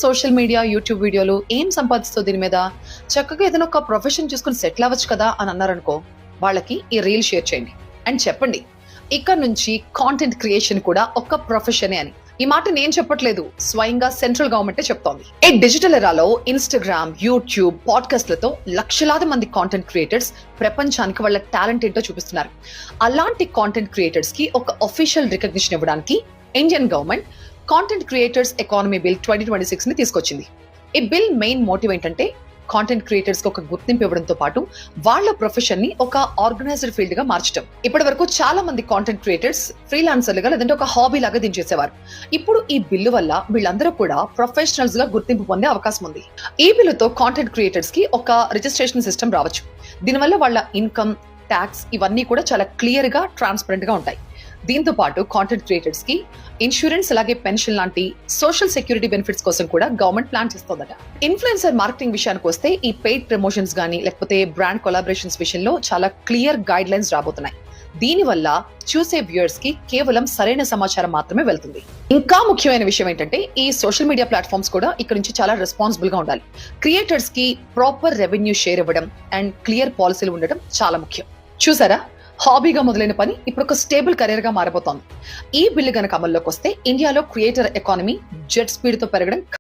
Social media, YouTube వీడియోలు ఏం సంపాదిస్తావు దీని మీద, చక్కగా ఏదైనా ఒక ప్రొఫెషన్ చూసుకుని సెటిల్ అవ్వచ్చు కదా అని అన్నారనుకో, వాళ్ళకి ఈ రీల్ షేర్ చేయండి అండ్ చెప్పండి ఇక్కడ నుంచి కాంటెంట్ క్రియేషన్ కూడా ఒక ప్రొఫెషనే అని. ఈ మాట నేను చెప్పట్లేదు, స్వయంగా సెంట్రల్ గవర్నమెంటే చెప్తోంది. ఈ డిజిటల్ ఎరాలో ఇన్స్టాగ్రామ్, యూట్యూబ్, పాడ్కాస్ట్లతో లక్షలాది మంది కాంటెంట్ క్రియేటర్స్ ప్రపంచానికి వాళ్ళ టాలెంట్ ఏంటో చూపిస్తున్నారు. అలాంటి కాంటెంట్ క్రియేటర్స్ కి ఒక అఫీషియల్ రికగ్నిషన్ ఇవ్వడానికి Indian government content creators economy bill 2026 ని తీసుకొచ్చింది. ఈ బిల్ మెయిన్ మోటివ్ ఏంటంటే కాంటెంట్ క్రియేటర్స్ కి ఒక గుర్తింపు ఇవ్వడంతో పాటు వాళ్ళ ప్రొఫెషన్ ని ఒక ఆర్గనైజ్డ్ ఫీల్డ్ గా మార్చడం. ఇప్పటి వరకు చాలా మంది కాంటెంట్ క్రియేటర్స్ ఫ్రీలాన్సర్లుగా లేదంటే ఒక హాబీ లాగా దించేసేవారు. ఇప్పుడు ఈ బిల్లు వల్ల వీళ్ళందరూ కూడా ప్రొఫెషనల్స్ గా గుర్తింపు పొందే అవకాశం ఉంది. ఈ బిల్లుతో కాంటెంట్ క్రియేటర్స్ కి ఒక రిజిస్ట్రేషన్ సిస్టమ్ రావచ్చు. దీనివల్ల వాళ్ళ ఇన్కమ్, ట్యాక్స్ ఇవన్నీ కూడా చాలా క్లియర్ గా, ట్రాన్స్పరెంట్ గా ఉంటాయి. దీంతో పాటు కాంటెంట్ క్రియేటర్స్ కి ఇన్సూరెన్స్, అలాగే పెన్షన్ లాంటి సోషల్ సెక్యూరిటీ బెనిఫిట్స్ కోసం కూడా గవర్నమెంట్ ప్లాన్ చేస్తోందట. ఇన్ఫ్లుయెన్సర్ మార్కెటింగ్ విషయానికి వస్తే ఈ పెయిడ్ ప్రమోషన్స్ గానీ లేకపోతే బ్రాండ్ కొలాబరేషన్స్ విషయంలో చాలా క్లియర్ గైడ్ లైన్స్ రాబోతున్నాయి. దీనివల్ల చూసే వ్యూయర్స్ కి కేవలం సరైన సమాచారం మాత్రమే వెళ్తుంది. ఇంకా ముఖ్యమైన విషయం ఏంటంటే ఈ సోషల్ మీడియా ప్లాట్ఫామ్స్ కూడా ఇక్కడ నుంచి చాలా రెస్పాన్సిబుల్ గా ఉండాలి. క్రియేటర్స్ కి ప్రాపర్ రెవెన్యూ షేర్ ఇవ్వడం అండ్ క్లియర్ పాలసీలు ఉండడం చాలా ముఖ్యం. చూసారా, హాబీగా మొదలైన పని ఇప్పుడు ఒక స్టేబుల్ కెరీర్ గా మారబోతోంది. ఈ బిల్లు గనక అమల్లోకి వస్తే ఇండియాలో క్రియేటర్ ఎకానమీ జెట్ స్పీడ్ తో పెరగడం